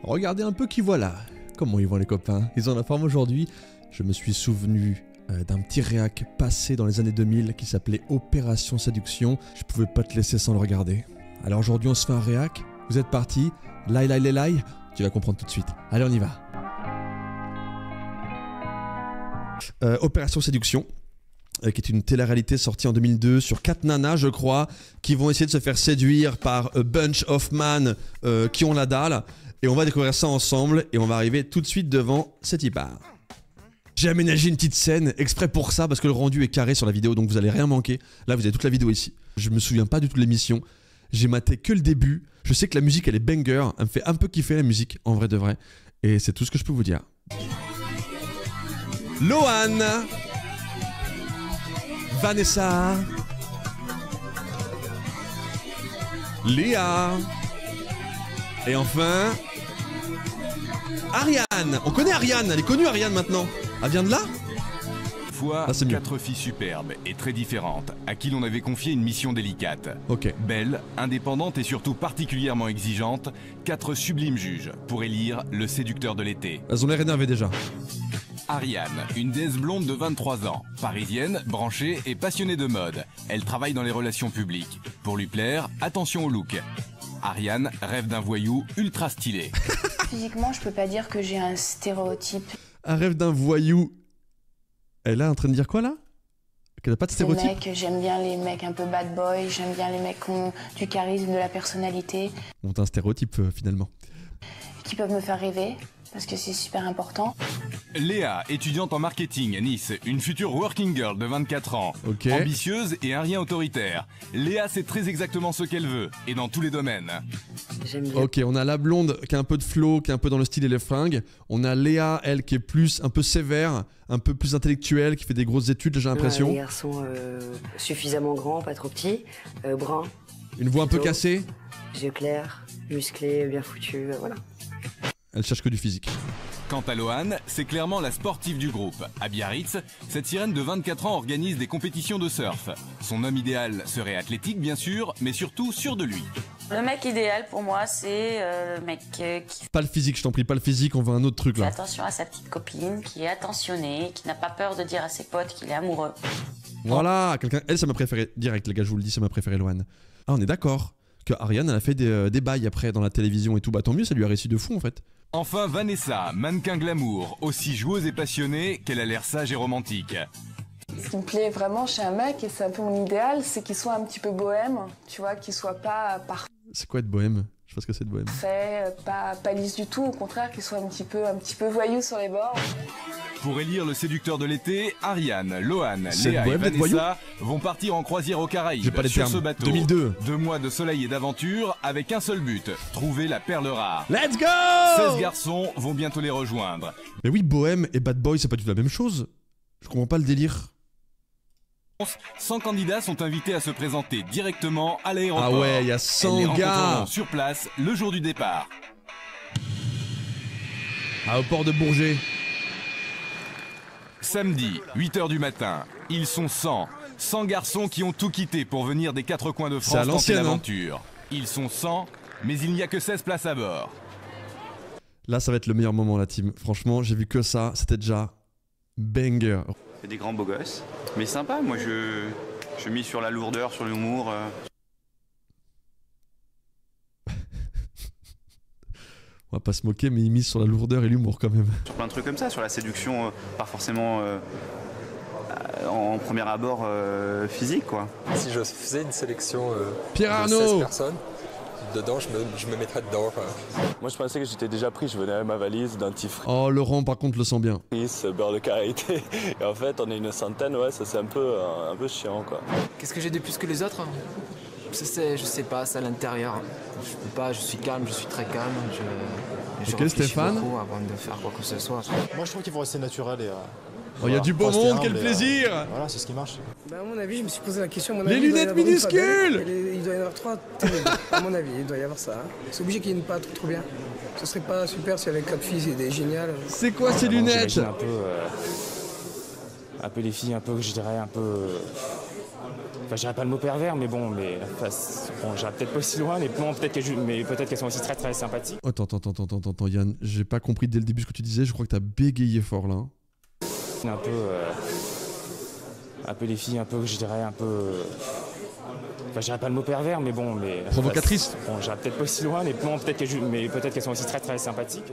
Regardez un peu qui voilà. Comment ils vont les copains? Ils ont la forme aujourd'hui. Je me suis souvenu d'un petit réac passé dans les années 2000 qui s'appelait Opération Séduction. Je pouvais pas te laisser sans le regarder. Alors aujourd'hui on se fait un réac. Vous êtes partis? Lai. Tu vas comprendre tout de suite. Allez, on y va. Opération Séduction, qui est une télé-réalité sortie en 2002 sur 4 nanas, je crois, qui vont essayer de se faire séduire par a bunch of man qui ont la dalle. Et on va découvrir ça ensemble et on va arriver tout de suite devant cet hypar. J'ai aménagé une petite scène exprès pour ça parce que le rendu est carré sur la vidéo, donc vous allez rien manquer. Là, vous avez toute la vidéo ici. Je me souviens pas du tout de l'émission. J'ai maté que le début. Je sais que la musique, elle est banger. Elle me fait un peu kiffer la musique, en vrai de vrai. Et c'est tout ce que je peux vous dire. Lohan, Vanessa, Léa, et enfin Ariane. On connaît Ariane, elle est connue Ariane maintenant. Elle vient de là? Fois, 4 filles superbes et très différentes, à qui l'on avait confié une mission délicate. Ok. Belles, indépendantes et surtout particulièrement exigeantes, 4 sublimes juges pour élire le séducteur de l'été. Elles ont l'air énervées déjà. Ariane, une déesse blonde de 23 ans, parisienne, branchée et passionnée de mode. Elle travaille dans les relations publiques. Pour lui plaire, attention au look. Ariane rêve d'un voyou ultra stylé. Physiquement, je peux pas dire que j'ai un stéréotype. Un rêve d'un voyou. Elle est en train de dire quoi là? Qu'elle a pas de stéréotype? J'aime bien les mecs un peu bad boy, j'aime bien les mecs qui ont du charisme, de la personnalité. On a un stéréotype finalement. Qui peuvent me faire rêver, parce que c'est super important. Léa, étudiante en marketing à Nice, une future working girl de 24 ans. Okay. Ambitieuse et un rien autoritaire. Léa sait très exactement ce qu'elle veut, et dans tous les domaines. J'aime bien. Ok, on a la blonde qui a un peu de flow, qui est un peu dans le style et les fringues. On a Léa, elle, qui est plus un peu sévère, un peu plus intellectuelle, qui fait des grosses études, j'ai l'impression. Des garçons suffisamment grands, pas trop petits, bruns. Une voix un peu cassée. Yeux clairs, musclés, bien foutus, voilà. Elle cherche que du physique. Quant à Lohan, c'est clairement la sportive du groupe. À Biarritz, cette sirène de 24 ans organise des compétitions de surf. Son homme idéal serait athlétique bien sûr, mais surtout sûr de lui. Le mec idéal pour moi, c'est le mec qui Pas le physique, je t'en prie, pas le physique, on veut un autre truc fait là. attention à sa petite copine, qui est attentionné, qui n'a pas peur de dire à ses potes qu'il est amoureux. Voilà, quelqu'un. Elle, ça m'a préféré. Direct, les gars, je vous le dis, ça m'a préféré Lohan. Ah, on est d'accord que Ariane, elle a fait des bails après dans la télévision et tout. Bah tant mieux, ça lui a réussi de fou en fait. Enfin Vanessa, mannequin glamour, aussi joueuse et passionnée qu'elle a l'air sage et romantique. Ce qui me plaît vraiment chez un mec, et c'est un peu mon idéal, c'est qu'il soit un petit peu bohème, tu vois, qu'il soit pas C'est quoi être bohème? Je sais pas ce que c'est de bohème. parfait, pas lisse du tout, au contraire, qu'il soit un petit peu voyou sur les bords. Pour élire le séducteur de l'été, Ariane, Lohan, C'est Léa et bohème d'être Vanessa vont partir en croisière aux Caraïbes. J'ai pas les sur termes. ce bateau. 2002. 2 mois de soleil et d'aventure avec un seul but, trouver la perle rare. Let's go! 16 garçons vont bientôt les rejoindre. Mais oui, bohème et bad boy, c'est pas du tout la même chose. Je comprends pas le délire. 100 candidats sont invités à se présenter directement à l'aéroport. Ah ouais, il y a Elles 100 les gars. rencontreront sur place le jour du départ. Ah, au port de Bourget. Samedi, 8h du matin, ils sont 100. 100 garçons qui ont tout quitté pour venir des 4 coins de C'est à France tenter l'ancienne, hein. l'aventure. Ils sont 100, mais il n'y a que 16 places à bord. Là, ça va être le meilleur moment, la team. Franchement, j'ai vu que ça. C'était déjà banger. C'est des grands beaux gosses. Mais sympa, moi je mise sur la lourdeur, sur l'humour. On va pas se moquer, mais il mise sur la lourdeur et l'humour quand même. Sur plein de trucs comme ça, sur la séduction, pas forcément en premier abord physique quoi. Si je faisais une sélection Pierre de Arnaud 16 personnes, dedans je me mettrais dedans. Quoi. Moi je pensais que j'étais déjà pris, je venais avec ma valise, dentifrice, Oh, Laurent, par contre, le sent bien. beurre de karité. Et en fait on est une centaine, ouais, ça c'est un peu chiant quoi. Qu'est-ce que j'ai de plus que les autres? Je sais pas, c'est à l'intérieur. Je peux pas, je suis calme, je suis très calme. Je Ok, réfléchis Stéphane beaucoup avant de faire quoi que ce soit. Moi je trouve qu'il faut rester naturel et... Oh, il y a du beau monde, quel plaisir! Voilà, c'est ce qui marche. Bah, à mon avis, je me suis posé la question. Les lunettes minuscules! Il doit y en avoir 3 terribles. À mon avis, il doit y avoir ça. Hein. C'est obligé qu'il n'y ait une pas trop bien. Ce serait pas super s'il y avait 4 filles, c'est génial. C'est quoi ces lunettes? Un peu les filles, un peu, je dirais, un peu Enfin, je dirais pas le mot pervers, mais bon, j'irai peut-être pas aussi loin, mais peut-être qu'elles sont aussi très très sympathiques. Attends, Yann, j'ai pas compris dès le début ce que tu disais, je crois que t'as bégayé fort là. Un peu les filles, je dirais un peu... Enfin, je dirais pas le mot pervers, mais bon, provocatrice. J'irai peut-être pas aussi loin, mais peut-être qu'elles sont aussi très très sympathiques.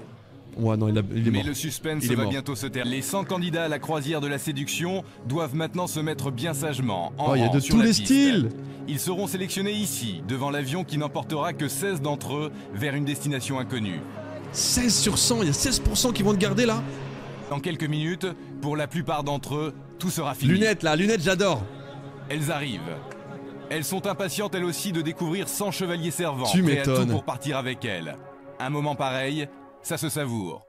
Ouais, non, il est mort. Mais le suspense va bientôt se terminer. Les 100 candidats à la croisière de la séduction doivent maintenant se mettre bien sagement en il y a rang de sur tous la les piste. styles. Ils seront sélectionnés ici, devant l'avion qui n'emportera que 16 d'entre eux vers une destination inconnue. 16 sur 100, il y a 16% qui vont te garder là. Dans quelques minutes, pour la plupart d'entre eux, tout sera fini. Lunettes j'adore. Elles arrivent. Elles sont impatientes elles aussi de découvrir 100 chevaliers servants, Tu prêts à tout m'étonnes. pour partir avec elles. Un moment pareil, ça se savoure.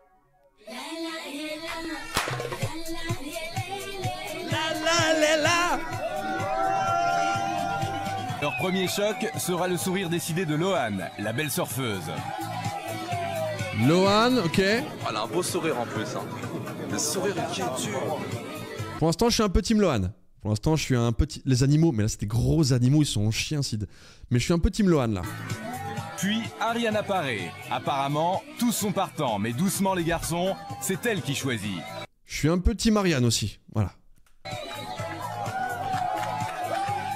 Leur premier choc sera le sourire décidé de Loane, la belle surfeuse. Loane, ok. Elle a un beau sourire en plus. Hein. Le sourire qui est dur. Pour l'instant, je suis un peu team Loane. Pour l'instant, je suis un petit... Les animaux, mais là, c'est des gros animaux, ils sont chiens, Sid. Mais je suis un peu team Loane, là. Puis Ariane apparaît. Apparemment, tous sont partants, mais doucement les garçons, c'est elle qui choisit. Je suis un peu team Ariane aussi, voilà.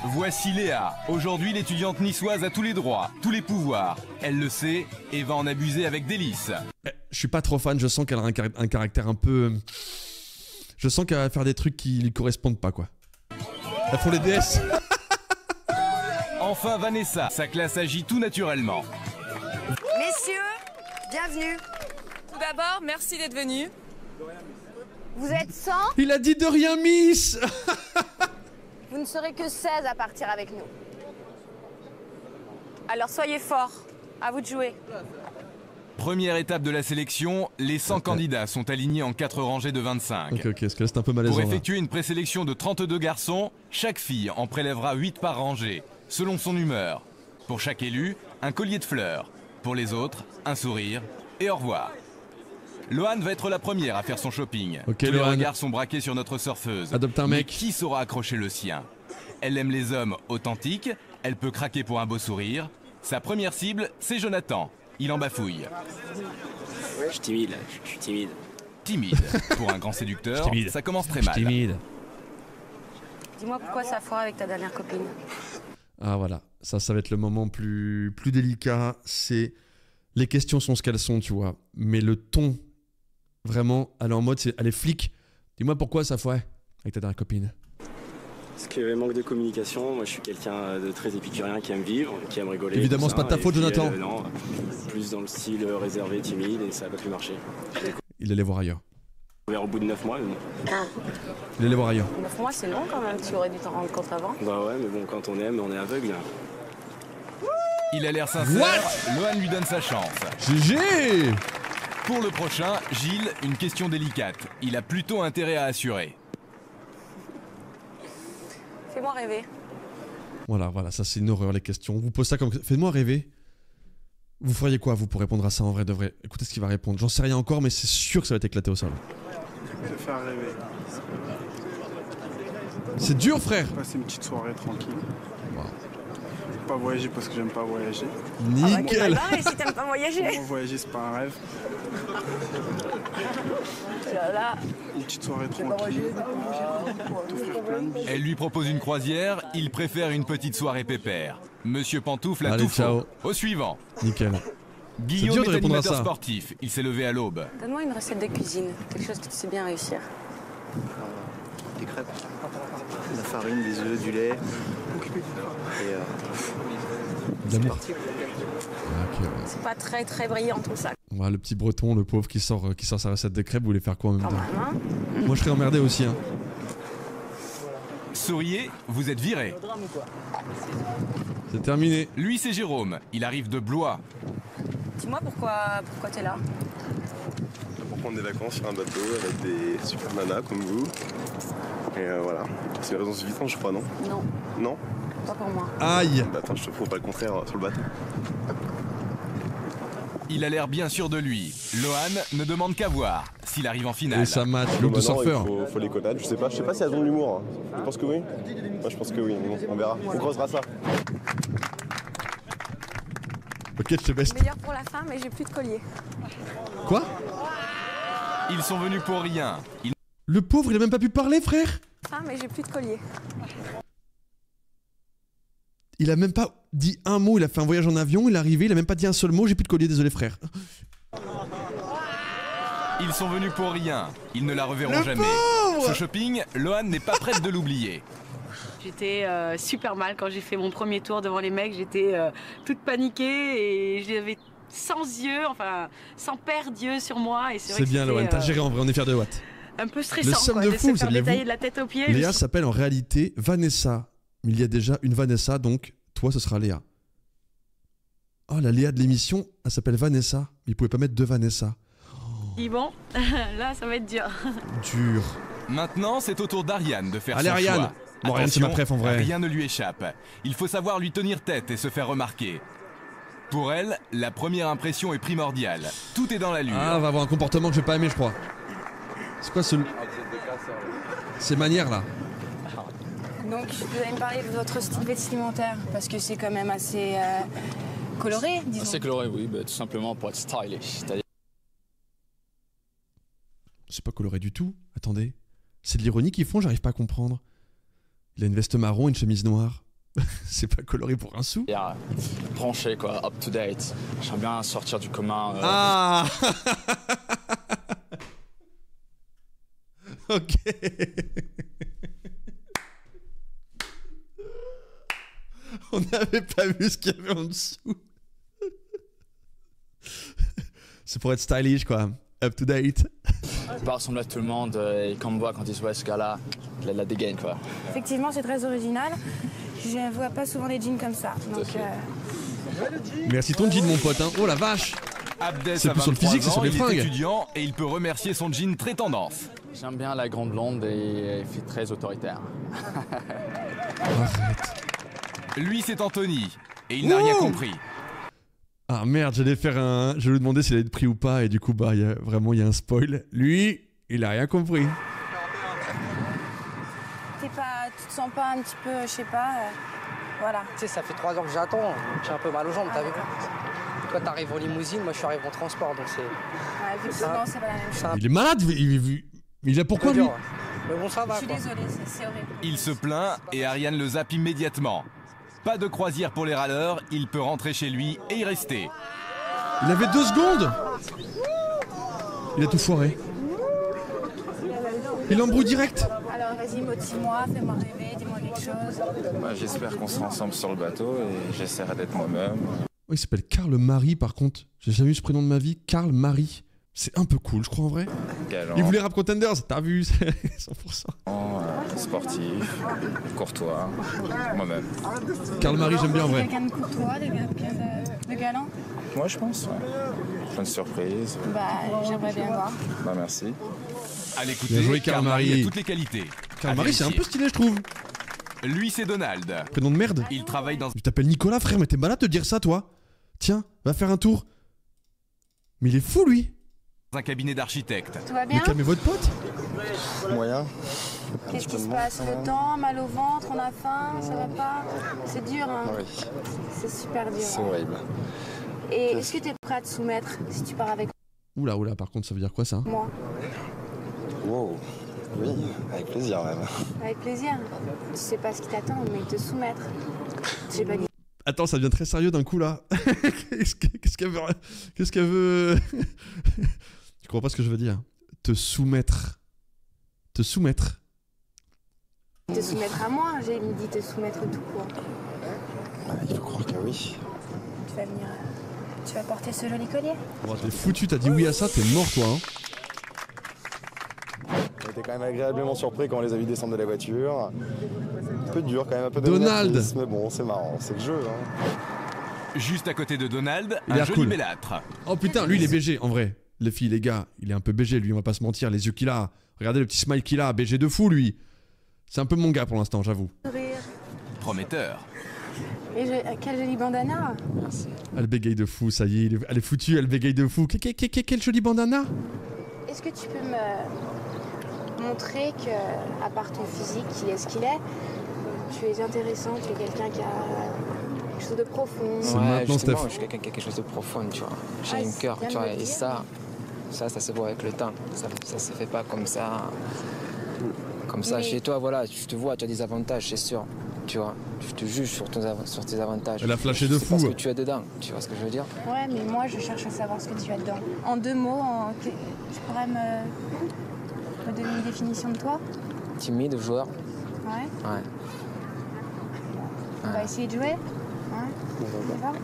Voici Léa. Aujourd'hui, l'étudiante niçoise a tous les droits, tous les pouvoirs. Elle le sait et va en abuser avec délice. Je suis pas trop fan, je sens qu'elle a un caractère un peu... Je sens qu'elle va faire des trucs qui lui correspondent pas, quoi. Elles font les DS. Enfin Vanessa, sa classe agit tout naturellement. Messieurs, bienvenue. Tout d'abord, merci d'être venus. Vous êtes 100. Il a dit de rien, Miss. Vous ne serez que 16 à partir avec nous. Alors soyez forts, à vous de jouer. Première étape de la sélection, les 100 candidats sont alignés en 4 rangées de 25. Ok, parce que là c'est un peu malaisant. Pour là. effectuer une présélection de 32 garçons, chaque fille en prélèvera 8 par rangée, selon son humeur. Pour chaque élu, un collier de fleurs. Pour les autres, un sourire et au revoir. Loane va être la première à faire son shopping. Ok, Tous les Loane. regards sont braqués sur notre surfeuse. Adopte un Mais mec. qui saura accrocher le sien? Elle aime les hommes authentiques, elle peut craquer pour un beau sourire. Sa première cible, c'est Jonathan. Il en bafouille. Je suis timide, je suis timide. Timide. Pour un grand séducteur, Timide. ça commence très mal. Timide. Dis-moi pourquoi ça a foiré avec ta dernière copine. Ah voilà, ça va être le moment plus délicat. C'est les questions sont ce qu'elles sont, tu vois. Mais le ton, vraiment, elle est en mode, elle est flic. Dis-moi pourquoi ça foirait avec ta dernière copine. Parce que manque de communication, moi je suis quelqu'un de très épicurien qui aime vivre, qui aime rigoler. Évidemment, c'est pas de ta faute, Jonathan. Non, plus dans le style réservé, timide, et ça n'a pas pu marcher. Il allait voir ailleurs. Ouvert au bout de 9 mois, mais bon. Il allait voir ailleurs. 9 mois, c'est long quand même, tu aurais dû t'en rendre compte avant. Bah ouais, mais bon, quand on aime, on est aveugle. Il a l'air sincère, Loane lui donne sa chance. GG. Pour le prochain, Gilles, une question délicate. Il a plutôt intérêt à assurer. Fais-moi rêver. Voilà, ça c'est une horreur les questions. On vous pose ça comme... Faites-moi rêver. Vous feriez quoi vous pour répondre à ça en vrai de vrai? Écoutez ce qu'il va répondre. J'en sais rien encore mais c'est sûr que ça va être éclaté au sol. Se faire rêver. C'est dur frère. Passer une petite soirée tranquille. Pas voyager parce que j'aime pas voyager. Nickel. Ah bah, si t'aimes pas voyager. Pour moi, voyager c'est pas un rêve. Là. Une petite soirée tranquille. T'offrir plein de bijoux. Elle lui propose une croisière, il préfère une petite soirée pépère. Monsieur Pantoufle a Allez, tout ciao. faux. Au suivant. Nickel. Guillaume dur de est répondre à animateur ça. sportif. Il s'est levé à l'aube. Donne-moi une recette de cuisine, quelque chose que tu sais bien réussir. Des crêpes. De la farine, des œufs, du lait. Et D'amour. C'est pas très très brillant tout ça. Ouais, le petit breton, le pauvre qui sort sa recette de crêpes, vous voulez faire quoi en même Quand temps? même, hein. Moi je serais emmerdé aussi hein. Souriez, vous êtes viré. C'est terminé. Lui c'est Jérôme, il arrive de Blois. Dis-moi pourquoi t'es là. Pour prendre des vacances sur un bateau avec des super nanas comme vous. Et voilà. C'est une raison suffisante je crois, non? Non. Non? Pas pour moi. Aïe. Bah attends, je te prouve pas le contraire sur le bateau. Il a l'air bien sûr de lui. Lohan ne demande qu'à voir s'il arrive en finale. Et ça match, look de surfeur. Il faut les connaître, je sais pas si elles ont de l'humour. Hein. Je pense que oui. Moi je pense que oui, mais bon, on verra. On creusera ça. Ok, je te baisse. Meilleur pour la fin, mais j'ai plus de collier. Quoi? Ils sont venus pour rien. Le pauvre, il a même pas pu parler, frère. Fin, mais j'ai plus de collier. Il a même pas dit un mot, il a fait un voyage en avion, il est arrivé, il a même pas dit un seul mot, j'ai plus de collier, désolé frère. Ils sont venus pour rien. Ils ne la reverront jamais. Ce shopping, Lohan n'est pas prête de l'oublier. J'étais super mal quand j'ai fait mon premier tour devant les mecs. J'étais toute paniquée et j'avais sans yeux, enfin sans paire d'yeux sur moi. C'est bien Lohan, t'as géré en vrai, on est fiers de Watt. Un peu stressant le somme quoi, de de fou, se faire détailler de la tête aux pieds. Léa s'appelle en réalité Vanessa. Mais il y a déjà une Vanessa, donc toi ce sera Léa. Oh, la Léa de l'émission, elle s'appelle Vanessa. Mais il pouvait pas mettre deux Vanessa. Dis bon, là ça va être dur. Dur. Maintenant, c'est au tour d'Ariane de faire Allez, son Ariane. choix. Bon, Ariane, c'est ma préf en vrai. Rien ne lui échappe. Il faut savoir lui tenir tête et se faire remarquer. Pour elle, la première impression est primordiale. Tout est dans la lune. Ah, on va avoir un comportement que je vais pas aimer, je crois. C'est quoi ces manières là? Donc, vous allez me parler de votre style vestimentaire, parce que c'est quand même assez coloré, disons. Assez coloré, oui, bah, tout simplement pour être stylish. C'est pas coloré du tout. Attendez. C'est de l'ironie qu'ils font, j'arrive pas à comprendre. Il a une veste marron et une chemise noire. C'est pas coloré pour un sou. Yeah, branché quoi, up to date. J'aime bien sortir du commun. Ah ok. On n'avait pas vu ce qu'il y avait en dessous. C'est pour être stylish quoi, up to date. Pas ressembler à tout le monde et quand on me voit quand ils se voient ce gars-là, la dégaine quoi. Effectivement, c'est très original. Je vois pas souvent des jeans comme ça. Donc, Merci ton jean mon pote hein. Oh la vache. Abdes c'est a plus sur le 23 physique, c'est ans, sur les il fringues. est étudiant et il peut remercier son jean très tendance. J'aime bien la grande blonde et elle fait très autoritaire. Arrête. Lui c'est Anthony et il n'a rien compris. Ah merde, j'allais faire un... Je vais lui demander s'il allait être pris ou pas et du coup bah vraiment il y a un spoil. Lui, il a rien compris. tu te sens pas un petit peu, je sais pas, voilà. Tu sais, ça fait 3 ans que j'attends, j'ai un peu mal aux jambes, t'as vu? Toi t'arrives en limousine, moi je suis arrivé en transport, donc c'est... Ouais, effectivement, c'est pas la même chose. Il est malade, il a pourquoi lui? Mais bon, ça va. Je suis désolée, c'est horrible. Il se plaint et Ariane le zappe immédiatement. Pas de croisière pour les râleurs, il peut rentrer chez lui et y rester. Il avait 2 secondes. Il a tout foiré. Il embrouille direct. Alors vas-y, motive-moi, fais-moi rêver, dis-moi quelque chose. Bah, j'espère qu'on sera ensemble sur le bateau et j'essaierai d'être moi-même. Oh, il s'appelle Karl Marie par contre. J'ai jamais eu ce prénom de ma vie. Karl Marie. C'est un peu cool, je crois en vrai. Galant. Il voulait Rap Contenders, t'as vu? 100%. Sportif, courtois, moi-même. Karl Marie, j'aime bien en vrai. Quelqu'un de courtois, de galant? Moi, je pense, ouais. Plein de surprises. Bah, j'aimerais bien voir. Bah, merci. À l'écouter, Bien joué, Karl Karl Marie Marie. a toutes les qualités. Karl À Marie, c'est un vérifier. peu stylé, je trouve. Lui, c'est Donald. Prénom de merde. Il travaille dans Tu t'appelles Nicolas, frère, mais t'es malade de dire ça, toi? Tiens, va faire un tour. Mais il est fou, lui. un cabinet d'architecte. Tout va Mais bien? calmez votre pote. Moyen. Qu'est-ce qui se passe? Le temps, mal au ventre, on a faim, ça va pas? C'est dur, hein? Oui, C'est super dur. c'est horrible. Et est-ce que tu es prêt à te soumettre si tu pars avec Oula, oula, par contre, ça veut dire quoi ça? moi? Wow. Oui, avec plaisir même. Avec plaisir. Tu sais pas ce qui t'attend, mais te soumettre. J'ai pas dit. Attends, ça devient très sérieux d'un coup là. Qu'est-ce qu'elle veut? Qu'est-ce qu'elle veut? Tu comprends pas ce que je veux dire? Te soumettre. Te soumettre. Te soumettre à moi, j'ai dit te soumettre tout court. Il faut croire que oui. Tu vas venir. Tu vas porter ce joli collier? Oh, t'es foutu, t'as dit oui à ça, t'es mort toi. Hein. On était quand même agréablement surpris quand on les a vus descendre de la voiture. Un peu dur quand même, un peu de Donald. nervisme, mais bon, c'est marrant, c'est le jeu. Hein. Juste à côté de Donald, Il a un l'air joli cool. bellâtre. Oh putain, lui il est BG en vrai. Les filles, les gars, il est un peu BG lui, on va pas se mentir. Les yeux qu'il a, regardez le petit smile qu'il a, BG de fou lui. C'est un peu mon gars pour l'instant, j'avoue. Prometteur. Quel joli bandana. Merci. Elle bégaye de fou, ça y est, elle est foutue, elle bégaye de fou. Quel joli bandana. Est-ce que tu peux me montrer que, à part ton physique, qui est ce qu'il est, tu es intéressant, tu es quelqu'un qui a quelque chose de profond. Ouais, justement, je suis quelqu'un qui a quelque chose de profond, tu vois. J'ai un cœur, tu vois, et ça se voit avec le temps. Ça se fait pas comme ça. Comme ça, chez toi, voilà, je te vois, tu as des avantages, c'est sûr. Tu vois, je te juge sur tes avantages. Elle a flashé de fou. Parce que tu es dedans, tu vois ce que je veux dire? Ouais, mais moi, je cherche à savoir ce que tu as dedans. En 2 mots, tu pourrais me donner une définition de toi? Timide, joueur. Ouais. Ouais. On va essayer de jouer. Ouais.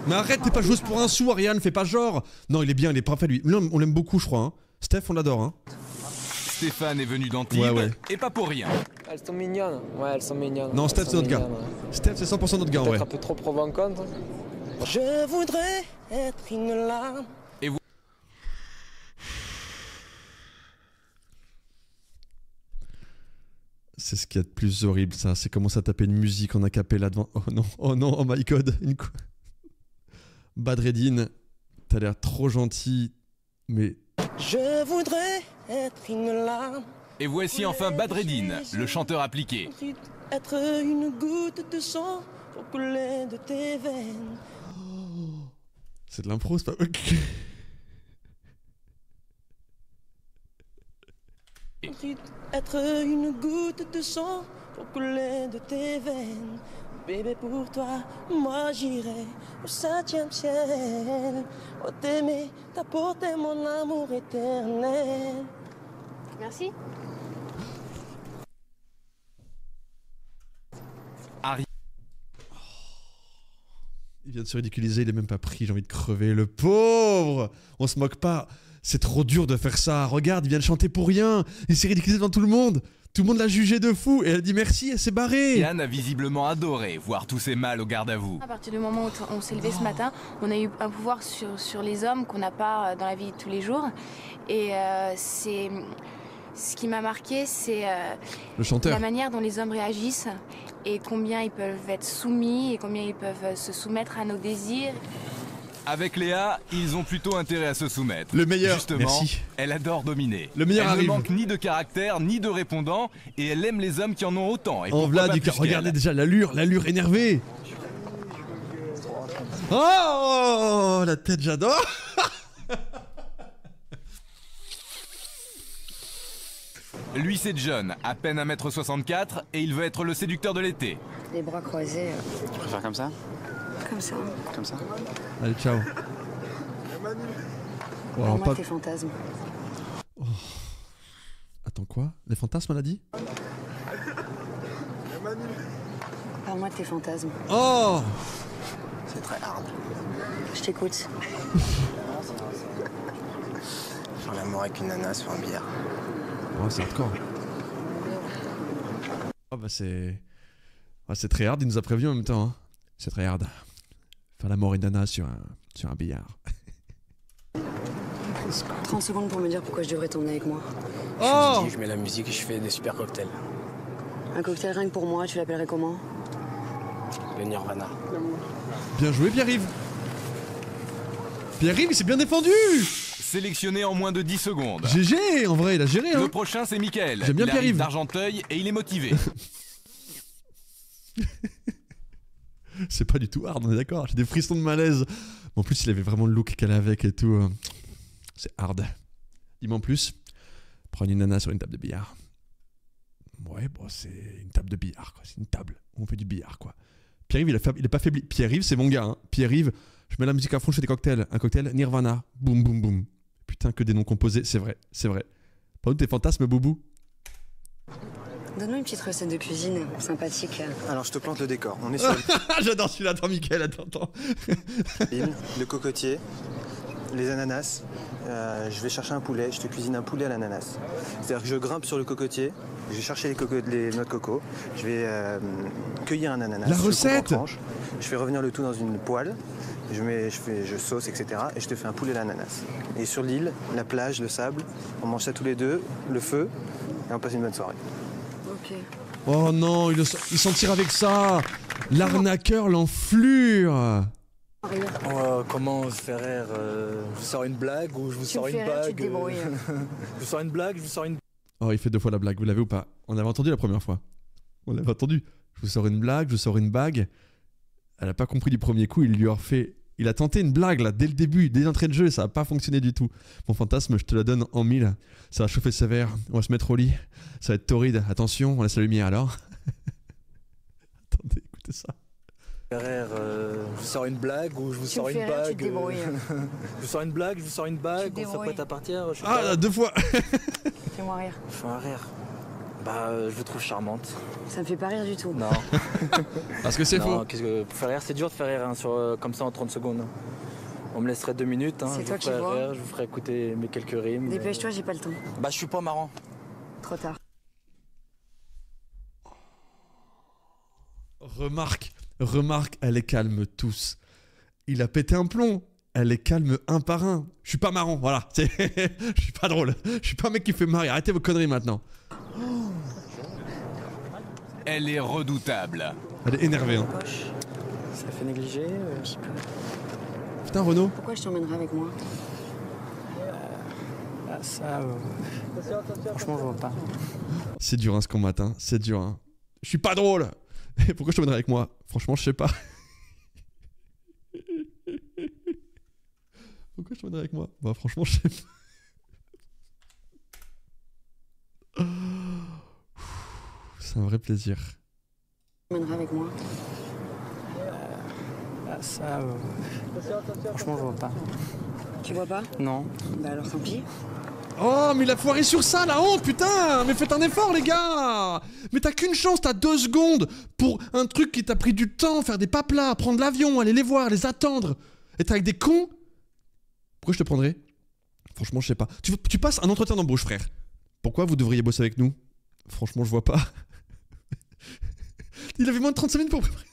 Mais arrête, t'es pas joueuse pour un sou, Ariane, fais pas genre. Non, il est bien, il est parfait, lui. On l'aime beaucoup, je crois. Hein. Steph, on l'adore. Hein. Stéphane est venu d'Antibes, et pas pour rien. Elles sont mignonnes. Ouais, elles sont mignonnes. Non, Steph, c'est notre gars. Steph, c'est 100% notre gars, en vrai. Peut-être un peu trop provocante. Je voudrais être une larme. Et vous... C'est ce qu'il y a de plus horrible, ça. C'est commencer à taper une musique en acapella devant. Oh non, oh my god. Badreddine, t'as l'air trop gentil, mais... Je voudrais être une larme. Et voici enfin Badreddine, le chanteur appliqué. Être une goutte de sang pour couler de tes veines. C'est de l'impro, c'est pas... Être une goutte de sang pour couler de tes veines. Bébé, pour toi, moi j'irai au 7e ciel. Oh, t'aimer, t'apporter mon amour éternel. Merci. Il vient de se ridiculiser, il est même pas pris, j'ai envie de crever. Le pauvre! On se moque pas. C'est trop dur de faire ça. Regarde, il vient de chanter pour rien. Il s'est ridiculisé devant tout le monde. Tout le monde l'a jugé de fou. Et elle dit merci, elle s'est barrée. Yann a visiblement adoré voir tous ces mâles au garde à vous. À partir du moment où on s'est levé ce matin, on a eu un pouvoir sur les hommes qu'on n'a pas dans la vie de tous les jours. Et c'est... Ce qui m'a marqué, c'est la manière dont les hommes réagissent et combien ils peuvent être soumis et combien ils peuvent se soumettre à nos désirs. Avec Léa, ils ont plutôt intérêt à se soumettre. Le meilleur. Justement, merci. Elle adore dominer. Le meilleur elle arrive. ne manque ni de caractère, ni de répondant, et elle aime les hommes qui en ont autant. Et en voilà du regardez déjà l'allure énervée. Oh, la tête, j'adore. Lui, c'est John, à peine 1m64, et il veut être le séducteur de l'été. Les bras croisés. Tu préfères comme ça? Comme ça. Comme ça? Allez, ciao. Bon, alors, moi, tes fantasmes. Oh. Attends, quoi? Les fantasmes, elle a dit? Parle-moi de tes fantasmes. Oh! C'est très hard. Je t'écoute. Faire l'amour avec une nana sur un billard. Oh, c'est hardcore. Oh, bah c'est... Oh, c'est très hard, il nous a prévenu en même temps. Hein. C'est très hard. Faire l'amour et une nana sur un billard. 30 secondes pour me dire pourquoi je devrais t'emmener avec moi. Oh! Je mets la musique et je fais des super cocktails. Un cocktail rien que pour moi, tu l'appellerais comment? Le Nirvana. Bien joué, Pierre-Yves. Pierre-Yves, il s'est bien défendu. Sélectionné en moins de 10 secondes. GG, en vrai, il a géré. Hein. Le prochain, c'est Mickaël. J'aime bien il Pierre-Yves. d'Argenteuil et il est motivé. C'est pas du tout hard, on est d'accord. J'ai des frissons de malaise. En plus, il avait vraiment le look qu'elle avait avec et tout. C'est hard. Dis-moi en plus. Prendre une nana sur une table de billard. Ouais, bon, c'est une table de billard, quoi. C'est une table où on fait du billard, quoi. Pierre-Yves, il est pas faibli. Pierre-Yves, c'est mon gars. Hein. Pierre-Yves, je mets la musique à fond, je fais des cocktails. Un cocktail Nirvana. Boum, boum, boum. Putain, que des noms composés. C'est vrai, c'est vrai. Par contre, tes fantasmes, Boubou? Donne-moi une petite recette de cuisine sympathique. Alors, je te plante le décor. On est sur... J'adore celui-là. Attends, Mickaël, attends. Le cocotier, les ananas. Je vais chercher un poulet. Je te cuisine un poulet à l'ananas. C'est-à-dire que je grimpe sur le cocotier. Je vais chercher les noix de coco. Je vais cueillir un ananas. La recette. Je fais revenir le tout dans une poêle. Je sauce, etc. Et je te fais un poulet à l'ananas. Et sur l'île, la plage, le sable, on mange ça tous les deux, le feu, et on passe une bonne soirée. Ok. Oh non, il s'en tire avec ça. L'arnaqueur, l'enflure. Comment Ferrer je vous sors une blague ou je vous sors une bague Je vous sors une blague, je vous sors une... Oh, il fait 2 fois la blague, vous l'avez ou pas? On avait entendu la première fois. On l'avait entendu. Je vous sors une blague, je vous sors une bague. Elle a pas compris du premier coup, il lui a refait... Il a tenté une blague là, dès le début, dès l'entrée de jeu, ça a pas fonctionné du tout. Mon fantasme, je te la donne en 1000. Ça va chauffer sévère, on va se mettre au lit. Ça va être torride, attention, on laisse la lumière alors. Attendez, écoutez ça. Ferrer, je vous sors une blague ou je vous sors une bague je vous sors une blague, je vous sors une bague, on s'apprête à partir. Ah, 2 fois. Fais-moi rire. Fais-moi rire. Je vous trouve charmante. Ça me fait pas rire du tout. Non. Parce que c'est faux. Pour faire rire, c'est dur de faire rire comme ça en 30 secondes. On me laisserait 2 minutes. C'est toi qui vois. Rire, je vous ferai écouter mes quelques rimes. Dépêche-toi, j'ai pas le temps. Je suis pas marrant. Trop tard. Remarque, elle les calme tous. Il a pété un plomb. Elle les calme un par un. Je suis pas marrant, voilà. Je suis pas drôle. Je suis pas un mec qui fait marrer. Arrêtez vos conneries maintenant. Elle est redoutable. Elle est énervée. Hein. Ça fait négliger. Putain, Renaud. Pourquoi je t'emmènerai avec moi? Franchement, je vois pas. C'est dur hein, ce qu'on matin. C'est dur. Hein. Je suis pas drôle. Pourquoi je t'emmènerai avec moi? Franchement, je sais pas. Pourquoi je t'emmènerai avec moi? Franchement, je sais pas. C'est un vrai plaisir. Tu m'emmèneras avec moi? Franchement, je vois pas. Tu vois pas? Non. Alors tant pis. Oh, mais il a foiré sur ça là! Oh putain! Mais faites un effort, les gars! Mais t'as qu'une chance, t'as 2 secondes pour un truc qui t'a pris du temps, faire des paplats, prendre l'avion, aller les voir, les attendre. Et t'es avec des cons? Pourquoi je te prendrais? Franchement, je sais pas. Tu passes un entretien d'embauche, frère. Pourquoi vous devriez bosser avec nous? Franchement, je vois pas. Il avait moins de 35 minutes pour préparer.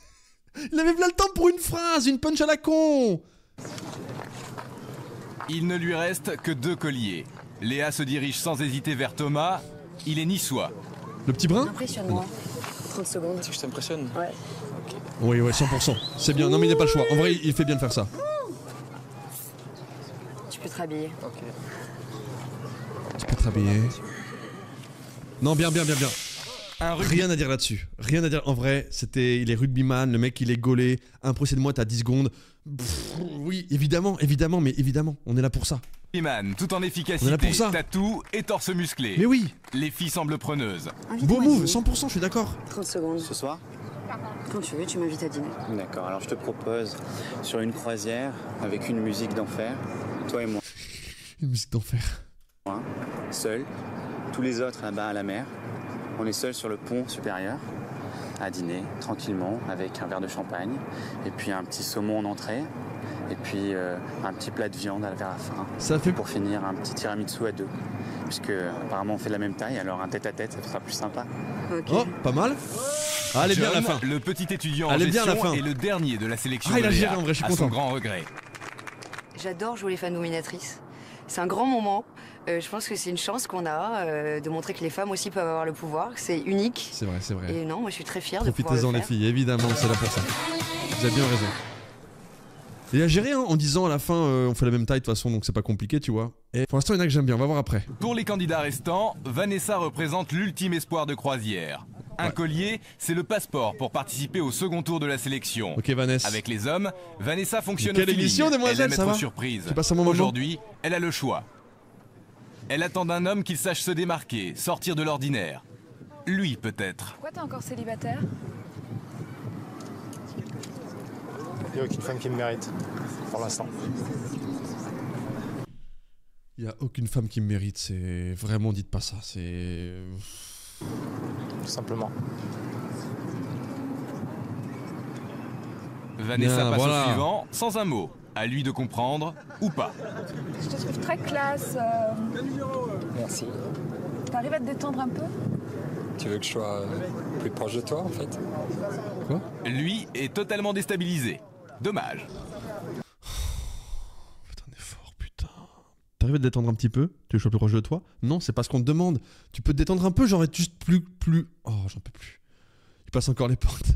Il avait plein le temps pour une phrase, une punch à la con. Il ne lui reste que 2 colliers. Léa se dirige sans hésiter vers Thomas. Il est niçois. Le petit brin? Impressionne-moi. 30 secondes. Tu que je t'impressionne? Ouais. Okay. Oui, 100%. C'est bien. Non, mais il n'a pas le choix. En vrai, il fait bien de faire ça. Tu peux te rhabiller. Ok. Tu peux te rhabiller. Non, bien. Rien à dire là-dessus. Rien à dire. En vrai, il est rugbyman, le mec il est gaulé. Impressionne-moi, t'as 10 secondes. Oui, évidemment, mais évidemment, on est là pour ça. Rugbyman, tout en efficacité, on est là pour ça. Tatou et torse musclé. Mais oui. Les filles semblent preneuses. Beau move, 100%, je suis d'accord. 30 secondes. Ce soir? Quand tu veux, tu m'invites à dîner. D'accord, alors je te propose sur une croisière avec une musique d'enfer, toi et moi. Une musique d'enfer. Moi, seul, tous les autres là-bas à la mer. On est seul sur le pont supérieur, à dîner, tranquillement, avec un verre de champagne, et puis un petit saumon en entrée, et puis un petit plat de viande vers la fin. Ça fait... Pour finir, un petit tiramisu à 2, puisque apparemment on fait de la même taille, alors un tête-à-tête, ça sera plus sympa. Okay. Oh, pas mal. Ah, elle est bien à la fin. Le petit étudiant en gestion est le dernier de la sélection de il a Léa, géré, en vrai, je suis à content. son grand regret. J'adore jouer les femmes dominatrices. C'est un grand moment. Je pense que c'est une chance qu'on a de montrer que les femmes aussi peuvent avoir le pouvoir. C'est unique. C'est vrai. Et non, moi je suis très fière de pouvoir le Profitez-en les faire. filles, évidemment, c'est là pour ça. Vous avez bien raison. Il a géré hein, en disant à la fin on fait la même taille de toute façon donc c'est pas compliqué tu vois. Et pour l'instant il y en a que j'aime bien, on va voir après. Pour les candidats restants, Vanessa représente l'ultime espoir de croisière. Un collier, c'est le passeport pour participer au second tour de la sélection. Ok Vanessa. Avec les hommes, Vanessa fonctionne Quelle au feeling. émission, demoiselle, Elle aime ça être va surprise. Tu passes un bon moment. Aujourd'hui, elle a le choix. Elle attend d'un homme qu'il sache se démarquer, sortir de l'ordinaire. Lui peut-être. Pourquoi t'es encore célibataire? Il n'y a aucune femme qui me mérite, pour l'instant. Il n'y a aucune femme qui me mérite, c'est... Vraiment, dites pas ça, c'est... Tout simplement. Vanessa Bien, passe voilà. au suivant, sans un mot. À lui de comprendre, ou pas. Je te trouve très classe. Merci. T'arrives à te détendre un peu? Tu veux que je sois plus proche de toi, en fait? Quoi? Lui est totalement déstabilisé. Dommage. t'arrives à te détendre un petit peu? Tu veux que je sois plus proche de toi? Non, c'est pas ce qu'on te demande. Tu peux te détendre un peu, genre être juste plus... Oh, j'en peux plus. Il passe encore les portes.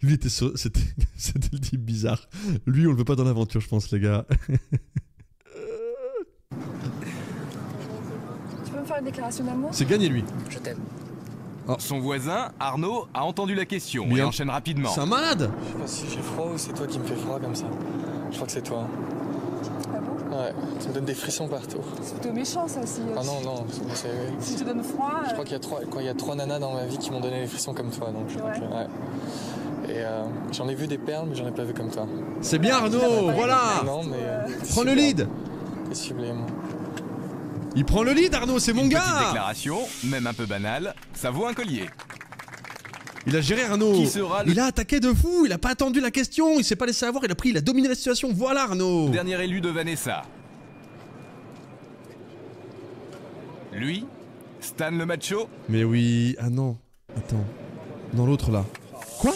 Lui, c'était le type bizarre. Lui, on le veut pas dans l'aventure, je pense, les gars. Tu peux me faire une déclaration d'amour? C'est gagné, lui. Je t'aime. Oh. Son voisin, Arnaud, a entendu la question et enchaîne rapidement. C'est un malade! Je sais pas si j'ai froid ou c'est toi qui me fais froid comme ça. Je crois que c'est toi. Ah bon? Ouais, tu me donnes des frissons partout. C'est plutôt méchant ça aussi. Ah non, non, c'est... Si je te donne froid... Je crois qu'il y a 3 nanas dans ma vie qui m'ont donné les frissons comme toi, donc je crois que... Ouais. Et j'en ai vu des perles, mais j'en ai pas vu comme toi. C'est bien Arnaud, voilà! Non, mais... Prends le lead! T'es sublime. Il prend le lead, Arnaud, c'est mon gars! Petite déclaration, même un peu banale, ça vaut un collier. Il a géré Arnaud. Il a attaqué de fou, il a pas attendu la question, il s'est pas laissé avoir, il a dominé la situation. Voilà Arnaud. Dernier élu de Vanessa. Lui, Stan le macho. Mais oui, ah non, attends. Dans l'autre là. Quoi?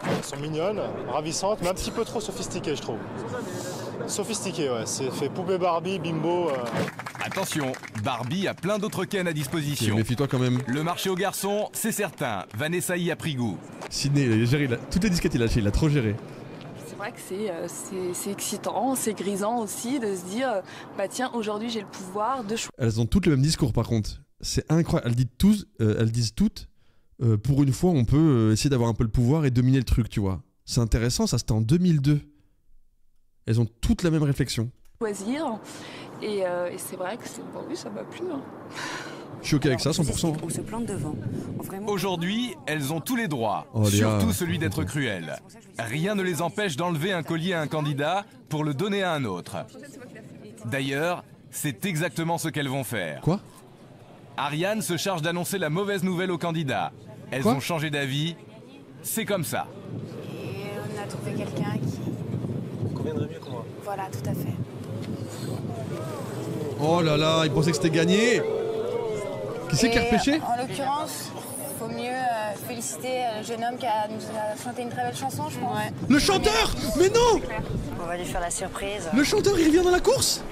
Elles sont mignonnes, ravissantes, mais un petit peu trop sophistiquées, je trouve. Sophistiquées, ouais. C'est fait poupée Barbie, bimbo. Attention, Barbie a plein d'autres Ken à disposition. Méfie-toi quand même. Le marché aux garçons, c'est certain. Vanessa y a pris goût. Sidney, il a géré, toutes les disquettes il a lâché, il a trop géré. C'est vrai que c'est excitant, c'est grisant aussi de se dire bah tiens, aujourd'hui j'ai le pouvoir de choisir. Elles ont toutes le même discours par contre. C'est incroyable. Elles disent toutes pour une fois on peut essayer d'avoir un peu le pouvoir et dominer le truc, tu vois. C'est intéressant, ça c'était en 2002. Elles ont toutes la même réflexion. Choisir et c'est vrai que bon, oui, ça m'a plu. Hein. Je suis ok avec ça, 100%. On se plante devant. Aujourd'hui, elles ont tous les droits, Oh, surtout Léa. celui d'être cruel. Rien ne les empêche d'enlever un collier à un candidat pour le donner à un autre. D'ailleurs, c'est exactement ce qu'elles vont faire. Quoi? Ariane se charge d'annoncer la mauvaise nouvelle aux candidats. Elles Quoi? ont changé d'avis. C'est comme ça. Et on a trouvé quelqu'un qui... Conviendrait mieux que moi. Voilà, tout à fait. Oh là là, il pensait que c'était gagné. Qui c'est qui a repêché? En l'occurrence, faut mieux féliciter le jeune homme qui nous a chanté une très belle chanson, je pense. Ouais. Le chanteur? Mais non! On va lui faire la surprise. Le chanteur il revient dans la course?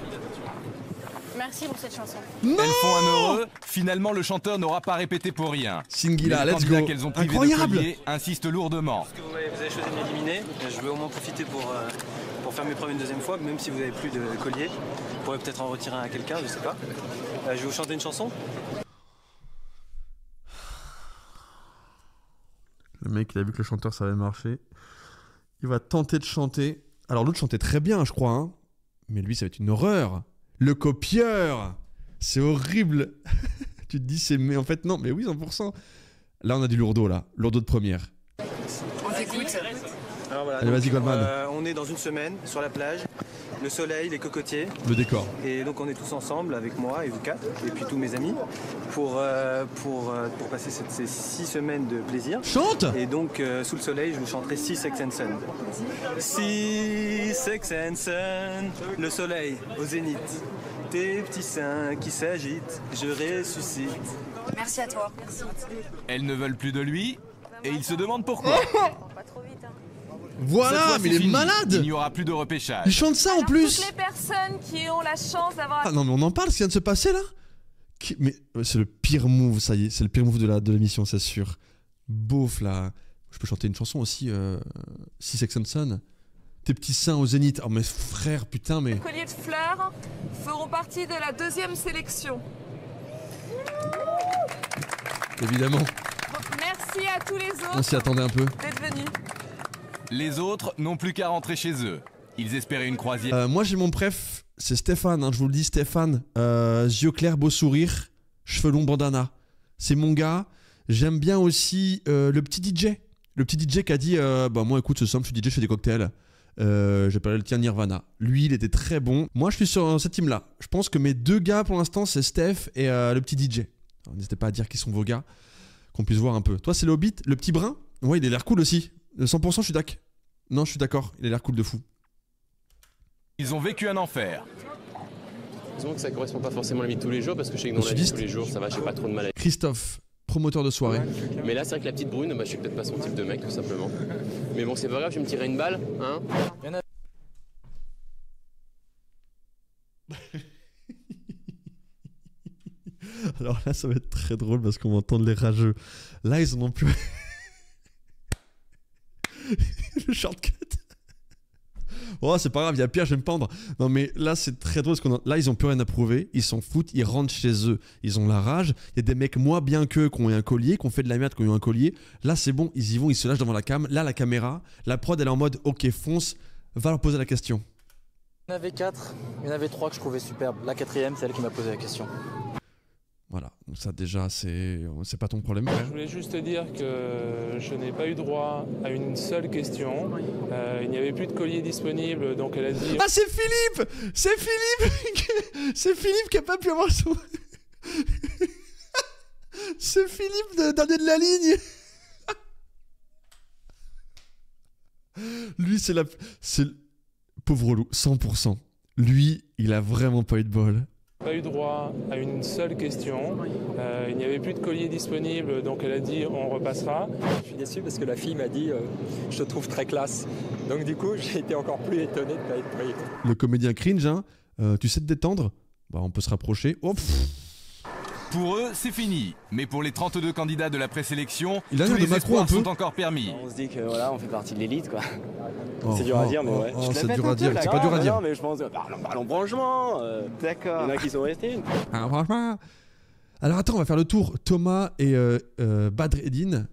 Merci pour cette chanson. Non! Elles font un heureux. Finalement, le chanteur n'aura pas répété pour rien. Singila, Les let's candidats go. qu'elles ont privé Incroyable. de collier insistent lourdement. Parce que vous avez choisi de m'éliminer, je vais au moins profiter pour faire mes preuves une deuxième fois, même si vous n'avez plus de collier. Vous pourrez peut-être en retirer un à quelqu'un, je sais pas. Je vais vous chanter une chanson. Le mec, il a vu que le chanteur ça avait marché. Il va tenter de chanter. Alors l'autre chantait très bien, je crois. Hein. Mais lui, ça va être une horreur. Le copieur. C'est horrible. Tu te dis, c'est... Mais en fait, non. Mais oui, 100%. Là, on a du lourdeau, là. Lourdeau de première. On t'écoute. Alors voilà, allez, vas-y, Goldman. on est dans une semaine, sur la plage, le soleil, les cocotiers. Le décor. Et donc on est tous ensemble, avec moi et vous quatre, et puis tous mes amis, pour passer ces 6 semaines de plaisir. Chante! Et donc, sous le soleil, je vous chanterai 6 Sex and Sun. 6 Sex and Sun, le soleil au zénith. Tes petits seins qui s'agitent, je ressuscite. Merci à toi. Elles ne veulent plus de lui et il se demande pourquoi. Voilà, Cette fois, mais c'est il est fini. malade! Il n'y aura plus de repêchage. Il chante ça en plus! Toutes les personnes qui ont la chance d'avoir... Ah non, mais on en parle, ce qui vient de se passer là? Mais c'est le pire move, ça y est. C'est le pire move de l'émission, c'est sûr. Beauf là. Je peux chanter une chanson aussi. Si Sex and Son. Tes petits seins au zénith. Oh mais frère, putain, mais. Les colliers de fleurs feront partie de la 2e sélection. Évidemment. Donc, merci à tous les autres On s'y attendait un peu. d'être venus. Les autres n'ont plus qu'à rentrer chez eux. Ils espéraient une croisière. Moi j'ai mon préf, c'est Stéphane, hein, je vous le dis, Stéphane. Yeux clairs, beau sourire, cheveux longs, bandana. C'est mon gars. J'aime bien aussi le petit DJ. Le petit DJ qui a dit bah moi écoute ce soir je suis DJ, je fais des cocktails. J'appelle le tien Nirvana. Lui il était très bon. Moi je suis sur cette team là. Je pense que mes 2 gars pour l'instant c'est Steph et le petit DJ. Alors, n'hésitez pas à dire qui sont vos gars, qu'on puisse voir un peu. Toi c'est le Hobbit, le petit brun. Ouais il a l'air cool aussi. 100% je suis d'accord. Non je suis d'accord, il a l'air cool de fou. Ils ont vécu un enfer. Disons que ça correspond pas forcément à la vie de tous les jours parce que je sais que dans la vie de tous les jours ça va, j'ai pas trop de mal avec. Christophe, promoteur de soirée. Mais là c'est vrai que la petite brune, bah, je suis peut-être pas son type de mec tout simplement. Mais bon c'est pas grave, je vais me tirer une balle, hein. Alors là, ça va être très drôle parce qu'on va entendre les rageux. Là, ils en ont plus. Le shortcut. Oh, c'est pas grave, il y a pire, je vais me pendre. Non, mais là, c'est très drôle parce là, ils ont plus rien à prouver. Ils s'en foutent, ils rentrent chez eux. Ils ont la rage. Il y a des mecs moins bien qu'eux qui ont eu un collier, qui ont fait de la merde, qui ont eu un collier. Là, c'est bon, ils y vont, ils se lâchent devant la cam. Là, la caméra, la prod, elle est en mode ok, fonce, va leur poser la question. Il y en avait 4, il y en avait 3 que je trouvais superbes. La 4e, c'est elle qui m'a posé la question. Voilà, donc ça déjà, c'est pas ton problème. Frère. Je voulais juste te dire que je n'ai pas eu droit à une seule question. Il n'y avait plus de collier disponible, donc elle a dit... Ah, c'est Philippe! C'est Philippe! C'est Philippe qui a pas pu avoir son... C'est Philippe de dernier de la ligne. Lui, c'est la... Pauvre loup, 100%. Lui, il a vraiment pas eu de bol. Pas eu droit à une seule question. Il n'y avait plus de collier disponible, donc elle a dit on repassera. Je suis déçu parce que la fille m'a dit je te trouve très classe. Donc du coup, j'ai été encore plus étonné de ne pas être pris. Le comédien cringe, hein, tu sais te détendre? Bah, on peut se rapprocher. Oh, pour eux, c'est fini. Mais pour les 32 candidats de la présélection, tous les espoirs sont encore permis. On se dit que voilà, on fait partie de l'élite, quoi. Oh, c'est dur à dire, mais ouais. C'est dur à dire, c'est pas dur à dire. Non, mais je pense, parlons franchement. D'accord. Il y en a qui sont restés. Franchement. Alors attends, on va faire le tour. Thomas et Badreddine.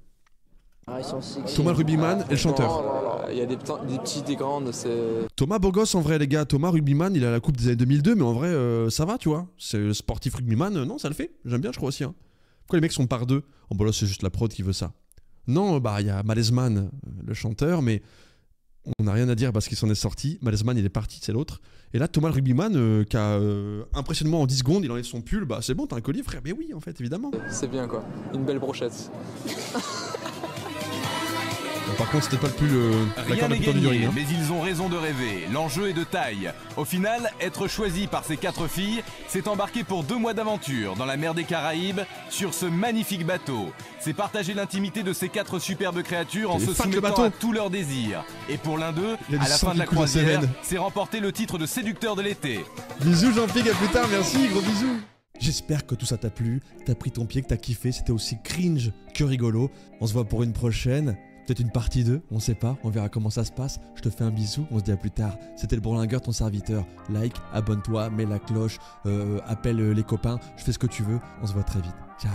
Ah, ils sont sexy. Thomas Rubyman et le chanteur. Il y a des petits, des grandes, c'est... Thomas beau gosse en vrai les gars. Thomas Rubyman, il a la coupe des années 2002, mais en vrai ça va, tu vois. C'est le sportif Rubyman, non, ça le fait. J'aime bien, je crois aussi. Hein. Pourquoi les mecs sont par deux? Oh bah là c'est juste la prod qui veut ça. Non, bah il y a Malesman, le chanteur, mais on n'a rien à dire parce qu'il s'en est sorti. Malesman il est parti, c'est l'autre. Et là Thomas Rubyman qui a impressionnement en 10 secondes, il enlève son pull. Bah c'est bon, t'as un collier frère. Mais oui en fait, évidemment. C'est bien quoi, une belle brochette. Par contre, c'était pas le plus Rien n'est gagné, mais ils ont raison de rêver. L'enjeu est de taille. Au final, être choisi par ces 4 filles, c'est embarquer pour 2 mois d'aventure dans la mer des Caraïbes sur ce magnifique bateau. C'est partager l'intimité de ces 4 superbes créatures en se soumettant à tous leurs désirs. Et pour l'un d'eux, à la fin de la croisière, c'est remporter le titre de séducteur de l'été. Bisous Jean-Pierre, à plus tard, merci, gros bisous. J'espère que tout ça t'a plu, t'as pris ton pied, que t'as kiffé, c'était aussi cringe que rigolo. On se voit pour une prochaine. Peut-être une partie 2, on sait pas, on verra comment ça se passe. Je te fais un bisou, on se dit à plus tard. C'était le Bourlingueur, ton serviteur. Like, abonne-toi, mets la cloche, appelle les copains, je fais ce que tu veux. On se voit très vite. Ciao.